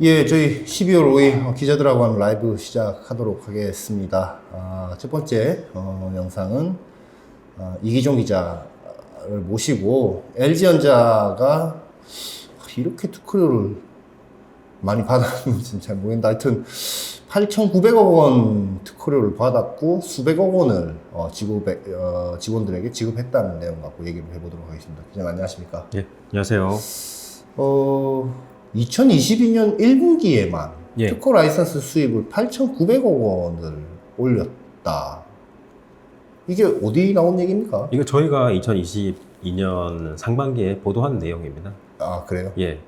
예, 저희 12월 5일 기자들하고 하는 라이브 시작하도록 하겠습니다. 첫 번째 영상은 이기종 기자를 모시고 LG전자가 이렇게 특허료를 많이 받았는지는 잘 모르겠는데 하여튼 8,900억 원 특허료를 받았고 수백억 원을 직원들에게 지급했다는 내용 갖고 얘기를 해보도록 하겠습니다. 기자님 안녕하십니까? 예, 안녕하세요. 2022년 1분기에만 예. 특허 라이선스 수입을 8,900억 원을 올렸다. 이게 어디 나온 얘기입니까? 이거 저희가 2022년 상반기에 보도한 내용입니다. 아, 그래요? 예,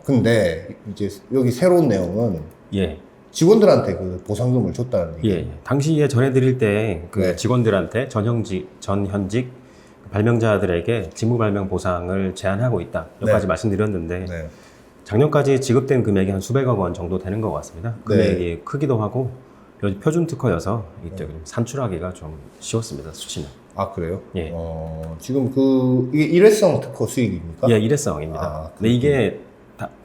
근데 이제 여기 새로운 내용은 예, 직원들한테 그 보상금을 줬다는 예. 얘기. 당시에 전해드릴 때 그 네. 직원들한테 전현직 발명자들에게 직무 발명 보상을 제한하고 있다. 여기까지 네. 말씀드렸는데 네. 작년까지 지급된 금액이 한 수백억 원 정도 되는 것 같습니다. 금액이 크기도 하고 표준 특허여서 이때 산출하기가 좀 쉬웠습니다. 수치는. 아, 그래요? 예. 지금 이게 일회성 특허 수익입니까? 예, 일회성입니다. 아, 근데 이게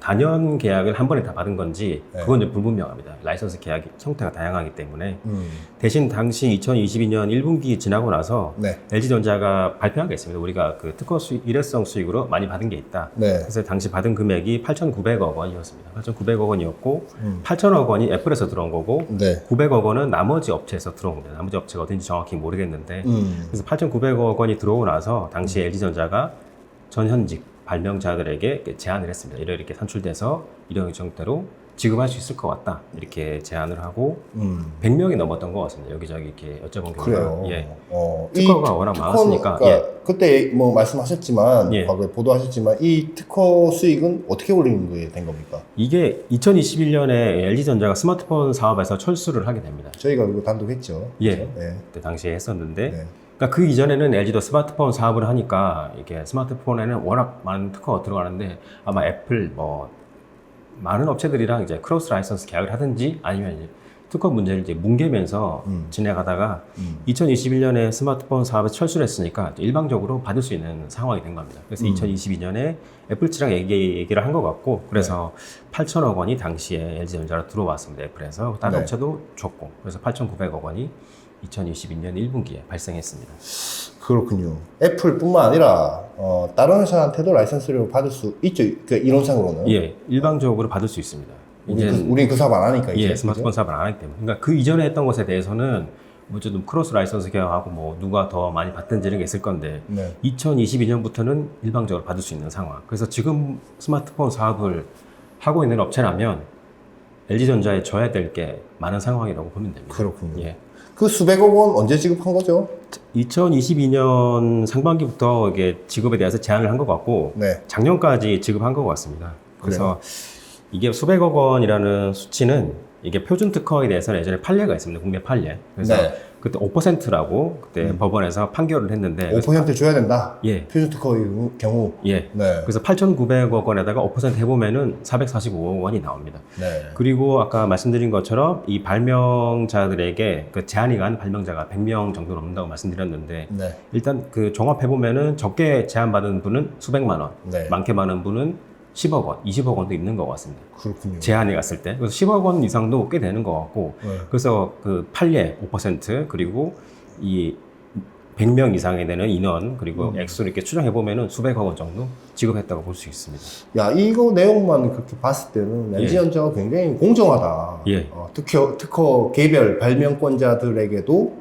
단연 계약을 한 번에 다 받은 건지 네. 그건 이제 불분명합니다. 라이선스 계약 형태가 다양하기 때문에 음. 대신 당시 2022년 1분기 지나고 나서 네. LG전자가 발표한 게 있습니다. 우리가 그 특허 수익, 일회성 수익으로 많이 받은 게 있다. 네. 그래서 당시 받은 금액이 8,900억 원이었습니다. 8,900억 원이었고 8,000억 원이 애플에서 들어온 거고 네. 900억 원은 나머지 업체에서 들어온 겁니다. 나머지 업체가 어딘지 정확히 모르겠는데 그래서 8,900억 원이 들어오고 나서 당시 LG전자가 전현직 발명자들에게 제안을 했습니다. 이렇게 산출돼서 이런 형태로 지급할 수 있을 것 같다. 이렇게 제안을 하고 100명이 넘었던 것 같습니다. 여기저기 이렇게 여쭤본 결과. 그래요. 예. 이 특허가 워낙 많았으니까. 예. 그때 뭐 말씀하셨지만, 예. 과거에 보도하셨지만, 이 특허 수익은 어떻게 올리는 거에 된 겁니까? 이게 2021년에 LG전자가 스마트폰 사업에서 철수를 하게 됩니다. 저희가 이거 단독했죠. 예. 그렇죠? 네. 그때 당시에 했었는데 네. 그러니까 그 이전에는 LG도 스마트폰 사업을 하니까 이게 스마트폰에는 워낙 많은 특허가 들어가는데 아마 애플 뭐 많은 업체들이랑 이제 크로스 라이선스 계약을 하든지 아니면 이제 특허 문제를 이제 뭉개면서 진행하다가 2021년에 스마트폰 사업에 철수를 했으니까 일방적으로 받을 수 있는 상황이 된 겁니다. 그래서 2022년에 애플치랑 얘기를 한 것 같고 그래서 8천억 원이 당시에 LG전자로 들어왔습니다. 애플에서 다른 네. 업체도 줬고 그래서 8,900억 원이 2022년 1분기에 발생했습니다. 그렇군요. 애플뿐만 아니라, 다른 회사한테도 라이선스료를 받을 수 있죠. 그 이론상으로는. 예, 일방적으로 받을 수 있습니다. 우린 그 사업 안 하니까, 이제. 예, 스마트폰 사업을 안 하기 때문에. 그러니까 그 이전에 했던 것에 대해서는 어쨌든 크로스 라이선스 계약하고 뭐 누가 더 많이 받든지 이런 게 있을 건데 네. 2022년부터는 일방적으로 받을 수 있는 상황. 그래서 지금 스마트폰 사업을 하고 있는 업체라면 LG전자에 져야 될 게 많은 상황이라고 보면 됩니다. 그렇군요. 예. 그 수백억 원 언제 지급한 거죠? 2022년 상반기부터 이게 지급에 대해서 제안을 한 것 같고 네. 작년까지 지급한 것 같습니다. 그래서 이게 수백억 원이라는 수치는 이게 표준 특허에 대해서는 예전에 판례가 있습니다. 국내 판례. 그래서 네. 그때 5%라고 그때 법원에서 판결을 했는데 5% 줘야 된다? 예. 표준 특허의 경우? 예. 네. 그래서 8,900억 원에다가 5% 해보면은 445억 원이 나옵니다. 네. 그리고 아까 말씀드린 것처럼 이 발명자들에게 그 제한이 간 발명자가 100명 정도 넘는다고 말씀드렸는데 네. 일단 그 종합해보면은 적게 제한받은 분은 수백만 원, 네. 많게 받은 분은 10억 원, 20억 원도 있는 것 같습니다. 그렇군요. 제한이 갔을 때. 그래서 10억 원 이상도 꽤 되는 것 같고 네. 그래서 그 판례 5% 그리고 이 100명 이상이 되는 인원 그리고 액수를 이렇게 추정해보면은 수백억 원 정도 지급했다고 볼 수 있습니다. 야, 이거 내용만 그렇게 봤을 때는 예. LG전자가 굉장히 공정하다. 예. 특허 개별 발명권자들에게도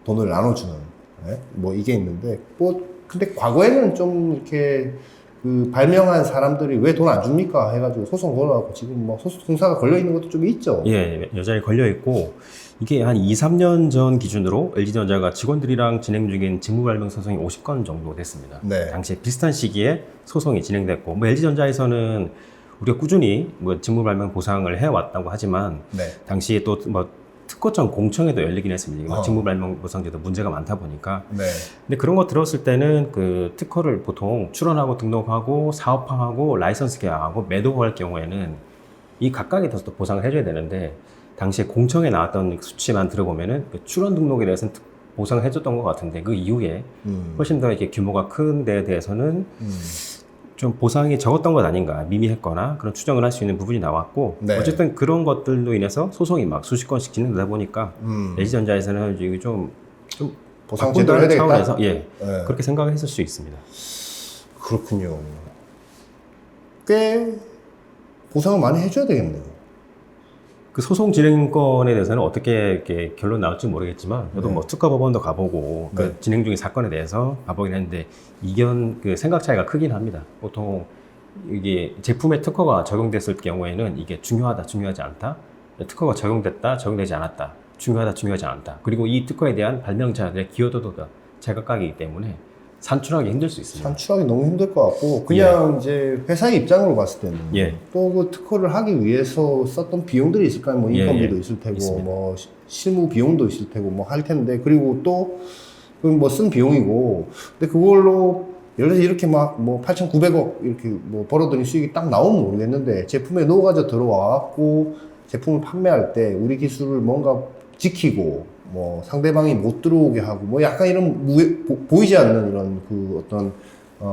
돈을 나눠주는, 네? 뭐 이게 있는데, 근데 과거에는 좀 이렇게 그 발명한 사람들이 왜 돈 안 줍니까 해가지고 소송 걸어갖고 지금 뭐 소송 공사가 걸려 있는 것도 좀 있죠. 예, 여전히 걸려있고 이게 한 2, 3년 전 기준으로 LG전자가 직원들이랑 진행 중인 직무발명 소송이 50건 정도 됐습니다. 네. 당시에 비슷한 시기에 소송이 진행됐고 뭐 LG전자에서는 우리가 꾸준히 뭐 직무발명 보상을 해왔다고 하지만 네. 당시에 또 뭐 특허청 공청회도 열리긴 했습니다. 어. 직무발명 보상제도 문제가 많다 보니까 네. 근데 그런 거 들었을 때는 그 특허를 보통 출원하고 등록하고 사업화하고 라이선스 계약하고 매도할 경우에는 이 각각에 더 보상을 해줘야 되는데 당시에 공청에 나왔던 수치만 들어보면은 그 출원 등록에 대해서는 보상을 해줬던 것 같은데 그 이후에 훨씬 더 이렇게 규모가 큰 데에 대해서는 좀 보상이 적었던 것 아닌가, 미미했거나 그런 추정을 할 수 있는 부분이 나왔고, 네. 어쨌든 그런 것들로 인해서 소송이 막 수십 건씩 진행되다 보니까 LG전자에서는 이게 좀 보상 제대로 해야 되겠다. 차원에서 예, 네. 그렇게 생각했을 수 있습니다. 그렇군요. 꽤 보상을 많이 해줘야 되겠네요. 그 소송 진행권에 대해서는 어떻게 이렇게 결론 나올지 모르겠지만, 저도 네. 뭐 특허법원도 가보고 네. 그 진행 중인 사건에 대해서 가보긴 했는데 이견 그 생각 차이가 크긴 합니다. 보통 이게 제품에 특허가 적용됐을 경우에는 이게 중요하다, 중요하지 않다, 특허가 적용됐다, 적용되지 않았다, 중요하다, 중요하지 않다. 그리고 이 특허에 대한 발명자들의 기여도가 제각각이기 때문에 산출하기 힘들 수 있습니다. 산출하기 너무 힘들 것 같고 그냥 이제 회사의 입장으로 봤을 때는 예. 또 그 특허를 하기 위해서 썼던 비용들이 있을 거아요. 뭐 예, 인건비도 예. 있을 테고 있습니다. 뭐 실무 비용도 있을 테고 뭐 할 텐데 그리고 또 뭐 쓴 비용이고 근데 그걸로 예를 들어서 이렇게 막 뭐 8,900억 이렇게 뭐 벌어들인 수익이 딱 나오면 모르겠는데 제품에 녹아져 들어와갖고 제품을 판매할 때 우리 기술을 뭔가 지키고 뭐 상대방이 못 들어오게 하고 뭐 약간 이런 보이지 않는 이런 그 어떤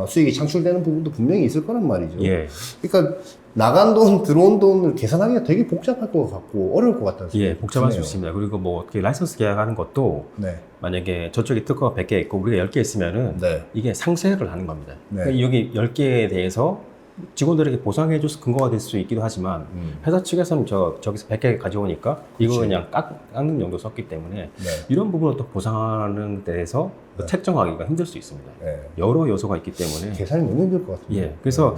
수익이 창출되는 부분도 분명히 있을 거란 말이죠. 예. 그러니까 나간 돈, 들어온 돈을 계산하기가 되게 복잡할 것 같고 어려울 것 같다는 생각이 예, 복잡할 수 드네요. 있습니다. 그리고 뭐 어떻게 라이선스 계약하는 것도 네. 만약에 저쪽에 특허가 100개 있고 우리가 10개 있으면은 네. 이게 상세를 하는 겁니다. 네. 그러니까 여기 10개에 대해서 직원들에게 보상해줘서 근거가 될 수 있기도 하지만 회사 측에서는 저기서 100개 가져오니까 이거 그치. 그냥 깎는 용도 썼기 때문에 네. 이런 부분을 또 보상하는 데에서 네. 책정하기가 힘들 수 있습니다. 네. 여러 요소가 있기 때문에 계산이 너무 힘들 것 같아요. 예, 그래서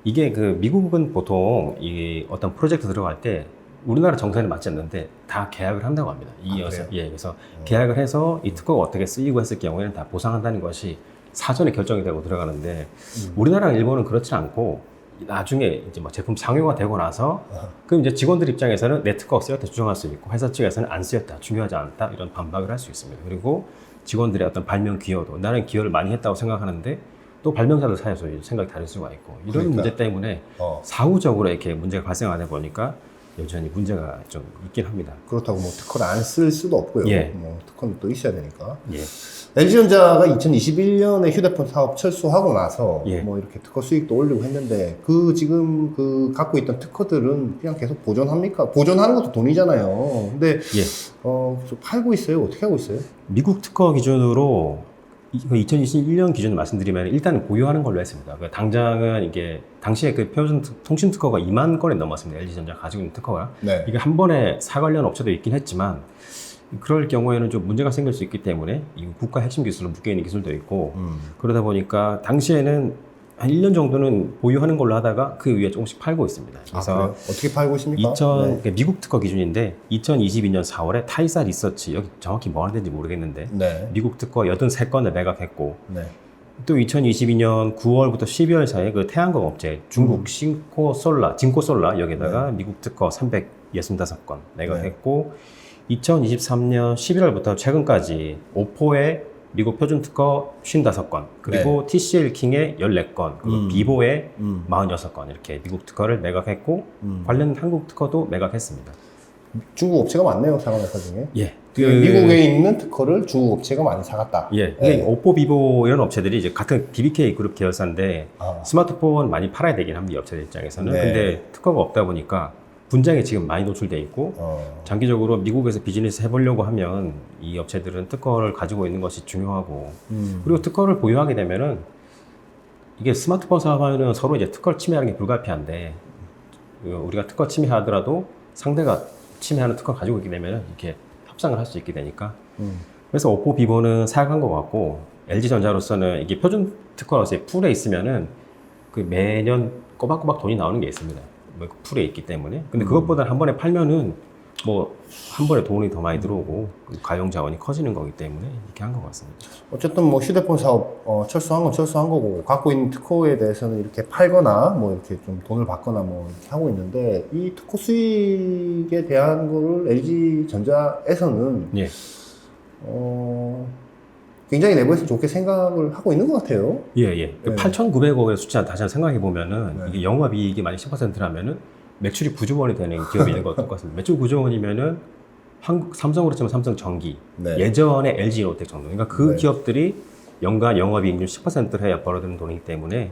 이게 그 미국은 보통 이 어떤 프로젝트 들어갈 때 우리나라 정산에 맞지 않는데 다 계약을 한다고 합니다. 그래요? 예, 그래서 계약을 해서 이 특허가 어떻게 쓰이고 했을 경우에는 다 보상한다는 것이 사전에 결정이 되고 들어가는데 우리나라랑 일본은 그렇지 않고 나중에 이제 뭐 제품 상용화 되고 나서 그럼 이제 직원들 입장에서는 내 특허가 쓰였다 주장할 수 있고 회사 측에서는 안 쓰였다 중요하지 않다 이런 반박을 할 수 있습니다. 그리고 직원들의 어떤 발명 기여도 나는 기여를 많이 했다고 생각하는데 또 발명자들 사이에서 생각이 다를 수가 있고 이런 그러니까. 문제 때문에 사후적으로 이렇게 문제가 발생하다 보니까 여전히 문제가 좀 있긴 합니다. 그렇다고 뭐 특허를 안 쓸 수도 없고요. 예. 뭐 특허는 또 있어야 되니까. 예. LG전자가 2021년에 휴대폰 사업 철수하고 나서 예. 뭐 이렇게 특허 수익도 올리고 했는데 그 지금 그 갖고 있던 특허들은 그냥 계속 보존합니까? 보존하는 것도 돈이잖아요. 근데 예. 좀 팔고 있어요? 어떻게 하고 있어요? 미국 특허 기준으로 2021년 기준으로 말씀드리면 일단 보유하는 걸로 했습니다. 당장은 이게 당시에 그 표준 통신 특허가 2만 건이 넘었습니다. LG전자가 가지고 있는 특허가. 네. 이게 한 번에 사 관련 업체도 있긴 했지만 그럴 경우에는 좀 문제가 생길 수 있기 때문에 이 국가 핵심 기술로 묶여있는 기술도 있고 그러다 보니까 당시에는 한 1년 정도는 보유하는 걸로 하다가 그 위에 조금씩 팔고 있습니다. 그래서 그래요? 어떻게 팔고 있습니까? 그러니까 미국 특허 기준인데 2022년 4월에 타이사 리서치 여기 정확히 뭐 하는 데인지 모르겠는데 네. 미국 특허 83건을 매각했고 네. 또 2022년 9월부터 12월 사이에 그 태양광 업체 중국 진코솔라 여기다가 미국 특허 365건 매각했고 2023년 11월부터 최근까지 오포의 미국 표준 특허 55건 그리고 TCL 킹의 14건 그리고 비보의 46건 이렇게 미국 특허를 매각했고 관련 한국 특허도 매각했습니다. 중국 업체가 많네요, 사과회사 중에. 예. 미국에 있는 특허를 중국 업체가 많이 사갔다. 예. 근데 오포, 비보 이런 업체들이 이제 같은 BBK 그룹 계열사인데 스마트폰 많이 팔아야 되긴 합니다, 이 업체들 입장에서는. 네. 근데 특허가 없다 보니까 분쟁에 지금 많이 노출돼 있고 장기적으로 미국에서 비즈니스 해보려고 하면 이 업체들은 특허를 가지고 있는 것이 중요하고 그리고 특허를 보유하게 되면은 이게 스마트폰 사업하면은 서로 이제 특허를 침해하는 게 불가피한데 우리가 특허 침해하더라도 상대가 침해하는 특허를 가지고 있게 되면은 이렇게 협상을 할 수 있게 되니까 그래서 오포, 비보는 사양한 것 같고 LG전자로서는 이게 표준 특허로서 풀에 있으면은 그 매년 꼬박꼬박 돈이 나오는 게 있습니다. 뭐 풀에 있기 때문에. 근데 그것보다 한 번에 팔면은 뭐 한 번에 돈이 더 많이 들어오고 가용 자원이 커지는 거기 때문에 이렇게 한 것 같습니다. 어쨌든 뭐 휴대폰 사업 철수한 건 철수한 거고 갖고 있는 특허에 대해서는 이렇게 팔거나 뭐 이렇게 좀 돈을 받거나 뭐 이렇게 하고 있는데 이 특허 수익에 대한 거를 LG전자에서는 예. 굉장히 내부에서 좋게 생각을 하고 있는 것 같아요. 예, 예. 그 네. 8,900억의 숫자 다시 한번 생각해 보면은 네. 이게 영업이익이 만약 10%라면은 매출이 9조 원이 되는 기업이 있는 것과 똑같습니다. 매출 9조 원이면은 한국 삼성으로 치면 삼성전기, 네. 예전에 LG로텍 정도. 그러니까 그 네. 기업들이 연간 영업이익률 10%를 해야 벌어들이는 돈이기 때문에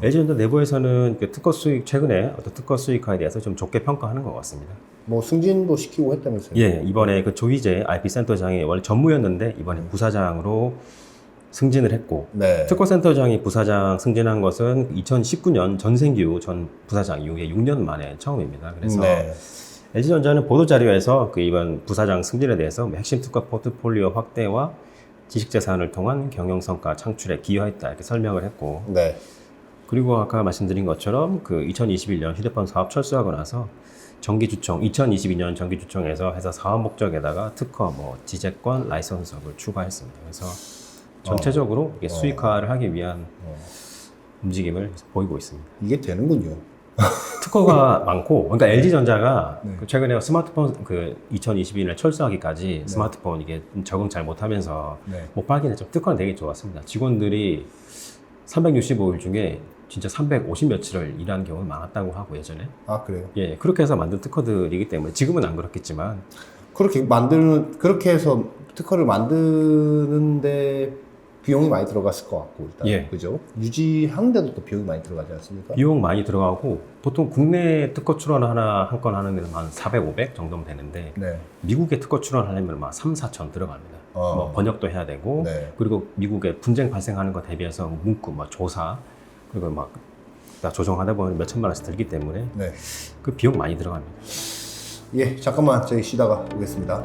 LG전자 내부에서는 그 특허 수익 최근에 어떤 특허 수익화에 대해서 좀 좋게 평가하는 것 같습니다. 뭐 승진도 시키고 했다면서요? 예, 이번에 그 조희재 IP센터장이 원래 전무였는데 이번에 부사장으로 승진을 했고 네. 특허센터장이 부사장 승진한 것은 2019년 전생규 전 부사장 이후에 6년 만에 처음입니다. 그래서 네. LG전자는 보도자료에서 그 이번 부사장 승진에 대해서 핵심 특허 포트폴리오 확대와 지식재산을 통한 경영성과 창출에 기여했다 이렇게 설명을 했고 네. 그리고 아까 말씀드린 것처럼 그 2021년 휴대폰 사업 철수하고 나서 정기주총 2022년 정기주총에서 회사 사업 목적에다가 특허, 뭐 지재권, 라이선스업을 추가했습니다. 그래서 전체적으로 이게 수익화를 하기 위한 움직임을 보이고 있습니다. 이게 되는군요. 특허가 많고, 그러니까 LG전자가 네. 그 최근에 스마트폰 그 2022년에 철수하기까지 스마트폰 이게 적응 잘 못하면서 네. 못 팔기는 좀 특허는 되게 좋았습니다. 직원들이 365일 중에 진짜 350 며칠을 일하는 경우가 많았다고 하고 예전에. 아, 그래요? 예, 그렇게 해서 만든 특허들이기 때문에 지금은 안 그렇겠지만 그렇게 해서 특허를 만드는데 비용이 많이 들어갔을 것 같고, 일단. 예. 그죠? 유지하는데도 또 비용이 많이 들어가지 않습니까? 비용 많이 들어가고 보통 국내 특허 출원 하나 한 건 하는 데는 한 400, 500 정도면 되는데 네. 미국에 특허 출원하려면 막 3, 4천 들어갑니다. 뭐 번역도 해야 되고 네. 그리고 미국에 분쟁 발생하는 거 대비해서 문구, 뭐 조사 그리고 막 다 조정하다 보면 몇 천만 원씩 들기 때문에 네. 그 비용 많이 들어갑니다. 예, 잠깐만 저희 쉬다가 오겠습니다.